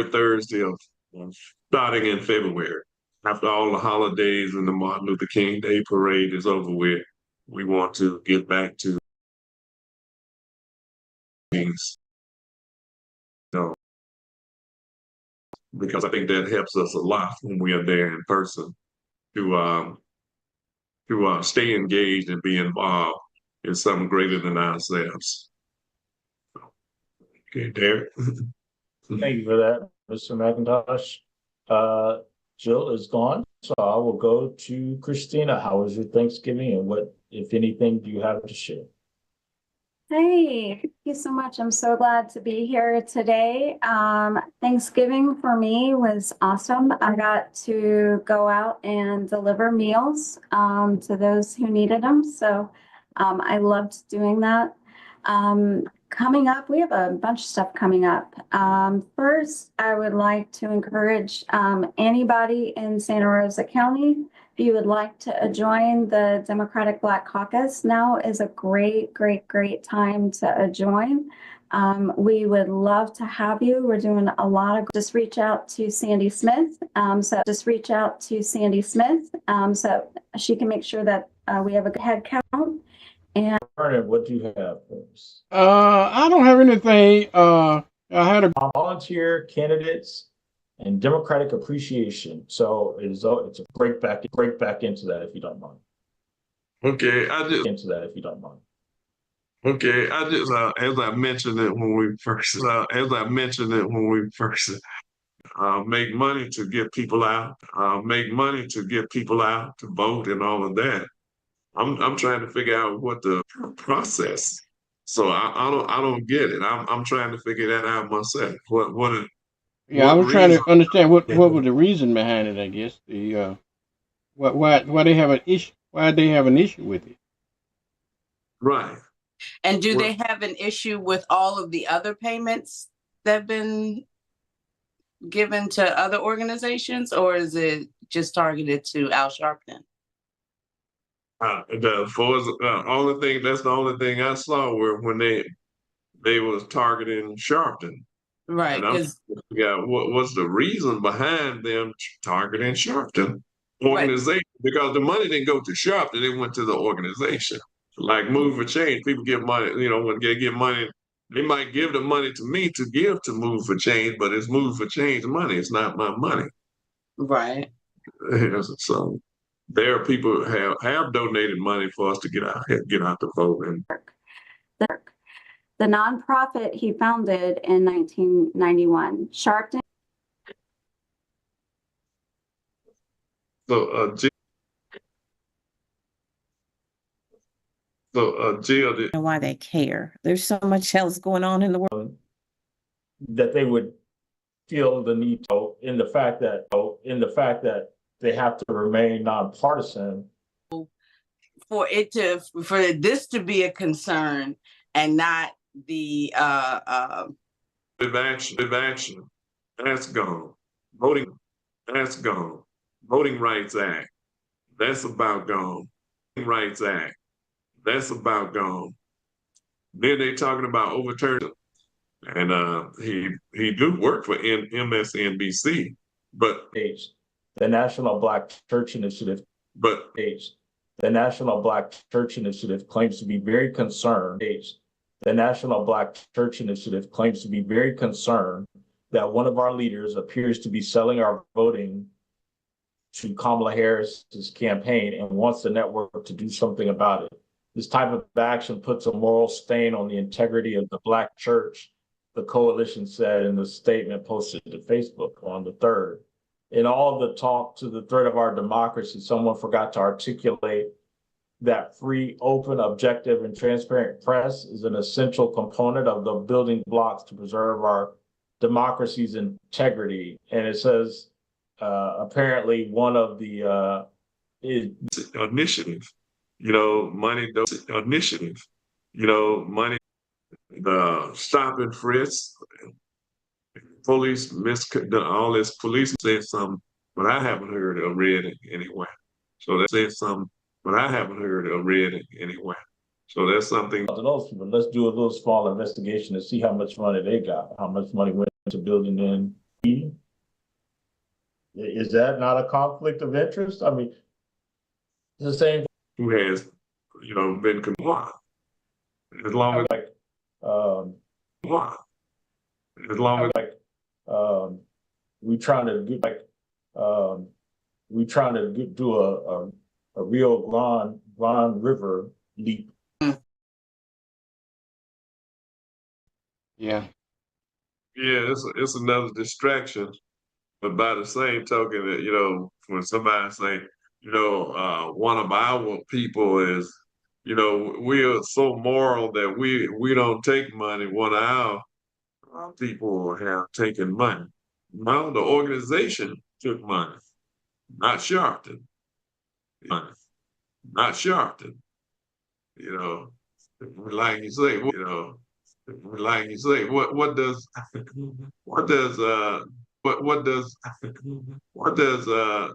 Thursday of starting in February. After all the holidays and the Martin Luther King Day parade is over with, we want to get back to things, you know, because I think that helps us a lot when we are there in person to stay engaged and be involved in something greater than ourselves. Okay, Derek. Thank you for that, Mr. McIntosh. Jill is gone, so I will go to Christina. How was your Thanksgiving, and what, if anything, do you have to share? Hey, thank you so much. I'm so glad to be here today. Thanksgiving for me was awesome. I got to go out and deliver meals to those who needed them. So I loved doing that. Coming up, we have a bunch of stuff coming up. First, I would like to encourage anybody in Santa Rosa County, if you would like to join the Democratic Black Caucus, now is a great time to join. We would love to have you. We're doing a lot of, just reach out to Sandy Smith. So she can make sure that we have a good head count. And Vernon, what do you have for us? I don't have anything. I had a Volunteer candidates and Democratic appreciation. So it's a break back into that if you don't mind. Okay, as I mentioned it when we first, make money to get people out, to vote and all of that. I'm trying to figure out what the process. So I don't get it. I'm trying to figure that out myself. I was trying to understand what was the reason behind it. I guess the why they have an issue. Why they have an issue with it? Right. And do they have an issue with all of the other payments that have been given to other organizations, or is it just targeted to Al Sharpton? That's the only thing I saw were when they was targeting Sharpton. Right. What's the reason behind them targeting Sharpton organization? Right. Because the money didn't go to Sharpton, it went to the organization. Like Move for Change, people give money, when they give money, they might give the money to me to give to Move for Change, but it's Move for Change money. It's not my money. Right. So there are people who have donated money for us to get out the vote. And the nonprofit he founded in 1991, Sharpton. Jill, why they care. There's so much else going on in the world. That they would feel the need to, in the fact that they have to remain nonpartisan. For this to be a concern and not the action. That's gone. Voting, that's gone. Voting Rights Act, that's about gone. Voting Rights Act, that's about gone. Then they talking about overturning, and he do work for MSNBC, but the National Black Church Initiative, the National Black Church Initiative claims to be very concerned. The National Black Church Initiative claims to be very concerned that one of our leaders appears to be selling our voting to Kamala Harris's campaign and wants the network to do something about it. This type of action puts a moral stain on the integrity of the Black church, the coalition said in the statement posted to Facebook on the 3rd. In all of the talk to the threat of our democracy, someone forgot to articulate that free, open, objective, and transparent press is an essential component of the building blocks to preserve our democracy's integrity. And it says, apparently one of the initiative, money, the stop and frisk, police, all this police said something, but I haven't heard or read it anywhere. So that said something, but I haven't heard or read it anywhere. So that's something. To those people, let's do a little small investigation to see how much money they got, how much money went to building in Is that not a conflict of interest? I mean, it's the same. Who has, been as long as Like, um, as long as um, we trying to do um, do a Rio Grande River leap. Yeah. yeah, it's another distraction. But by the same token, that when somebody say, one of our people is, we are so moral that we don't take money. One of our people have taken money. No, the organization took money, not Sharpton. Money, not Sharpton. You know, like you say, what does what does what does what does uh,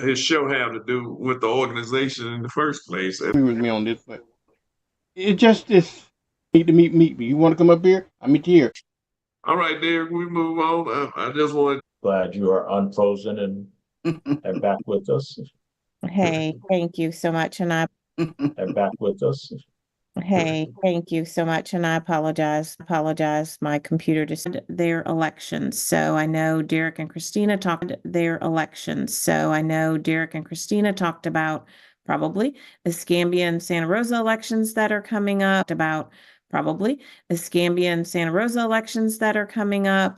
his show have to do with the organization in the first place? Agree with me on this, but it just this need to meet me. You want to come up here? I meet you here. All right, Derek, we move on. I just want. Glad you are unfrozen and back with us. Hey, thank you so much. And Back with us. hey, thank you so much. And I apologize. My computer just their elections. So I know Derek and Christina talked their elections. So I know Derek and Christina talked about probably the Escambia and Santa Rosa elections that are coming up, about probably the Escambia and Santa Rosa elections that are coming up.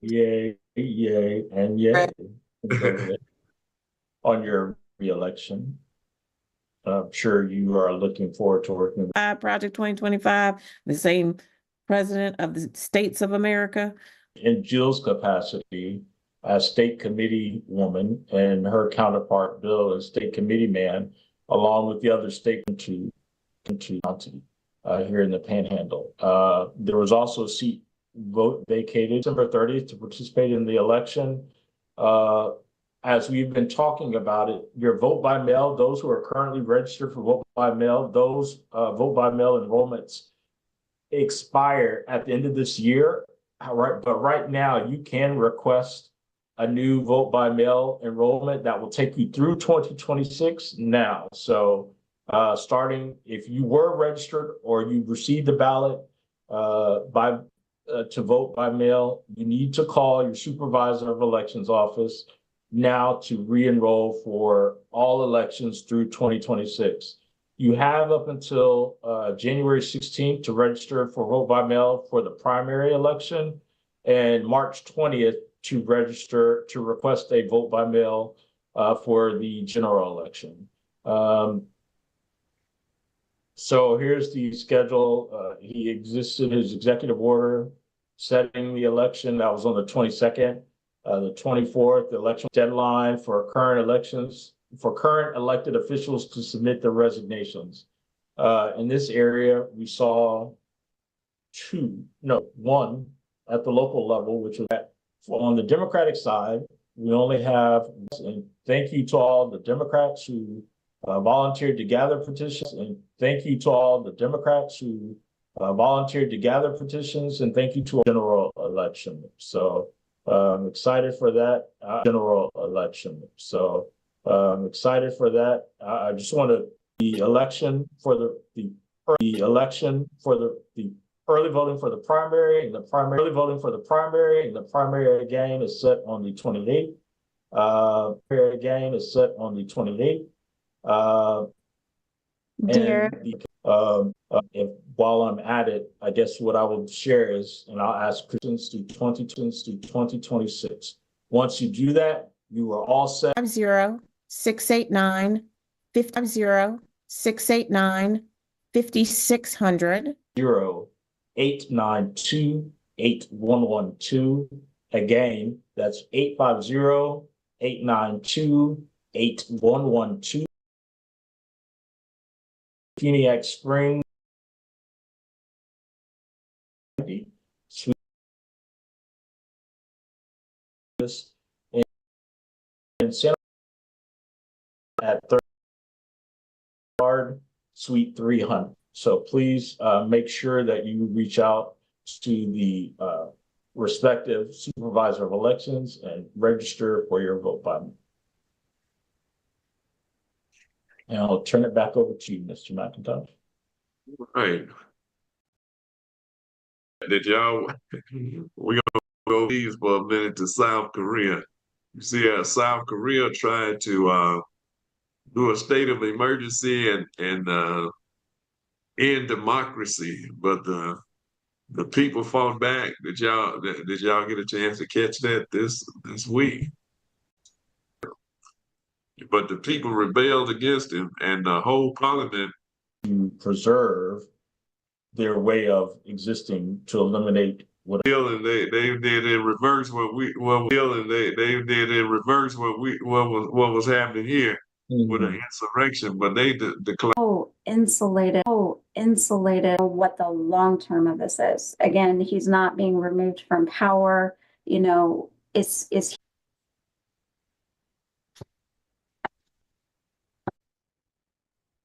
Yay, and yay. On your reelection. I'm sure you are looking forward to working with Project 2025, the same president of the States of America. in Jill's capacity as state committee woman and her counterpart Bill as state committee man, along with the other state to county here in the Panhandle. There was also a seat vote vacated December 30th to participate in the election. As we've been talking about it, your vote by mail, those who are currently registered for vote by mail, those vote by mail enrollments expire at the end of this year. Right, but right now you can request a new vote by mail enrollment that will take you through 2026 now. So starting, if you were registered or you received a ballot to vote by mail, you need to call your supervisor of elections office now to re-enroll for all elections through 2026. You have up until January 16th to register for vote by mail for the primary election and March 20th to register to request a vote by mail for the general election. So here's the schedule. He existed his executive order setting the election. That was on the 22nd. The 24th, the election deadline for current elected officials to submit their resignations. In this area, we saw one at the local level, which was on the Democratic side. We only have, and thank you to all the Democrats who volunteered to gather petitions, and thank you to all the Democrats who volunteered to gather petitions, and thank you to our general election. So I'm excited for that general election. So I'm excited for that. I just want to the election for the early voting for the primary and the primary early voting for the primary and the primary again is set on the 28th. Primary again is set on the 28th. And while I'm at it, I guess what I will share is, and I'll ask Christians to 2026. Once you do that, you are all set. 50-689 5600 892-8112. Again, that's 850-892-8112. Phoenix Springs, and Santa at Suite 300. So please make sure that you reach out to the respective supervisor of elections and register for your vote button. And I'll turn it back over to you, Mr. McIntosh. Right. Did y'all, we're gonna go these for a minute to South Korea. You see how South Korea tried to do a state of emergency and end democracy, but the people fought back. Did y'all get a chance to catch that this week? But the people rebelled against him, and the whole parliament to preserve their way of existing to eliminate what and they did in reverse what did in reverse what was happening here with an insurrection, but they declared insulated what the long term of this is. Again, he's not being removed from power. You know, it's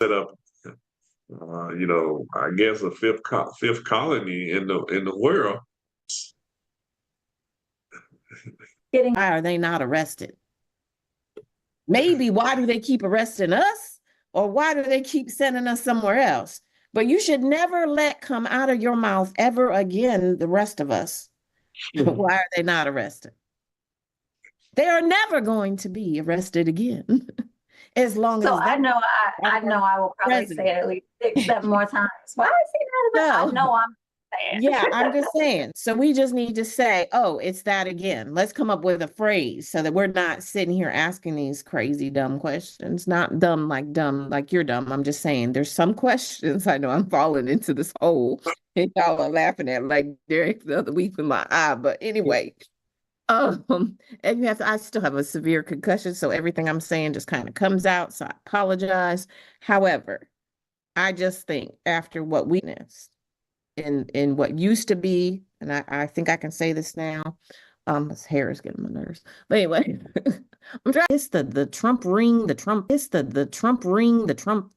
set up you know, I guess a fifth colony in the world. Why are they not arrested? Maybe why do they keep arresting us? Or why do they keep sending us somewhere else? But you should never let come out of your mouth ever again the rest of us. Why are they not arrested? They are never going to be arrested again. As long so as I know I will probably say it at least 6-7 more times. Why is he not? I know I'm saying. Yeah, I'm just saying. So we just need to say, oh, it's that again. Let's come up with a phrase so that we're not sitting here asking these crazy dumb questions. Not dumb like you're dumb. I'm just saying there's some questions. I know I'm falling into this hole and y'all are laughing at like Derek the other week with my eye. But anyway. And you have to, I still have a severe concussion, so everything I'm saying just kind of comes out. So I apologize. However, I just think after what we witnessed in what used to be, and I think I can say this now. His hair is getting my nerves. But anyway, I'm trying. It's the Trump ring, the Trump. It's the Trump ring, the Trump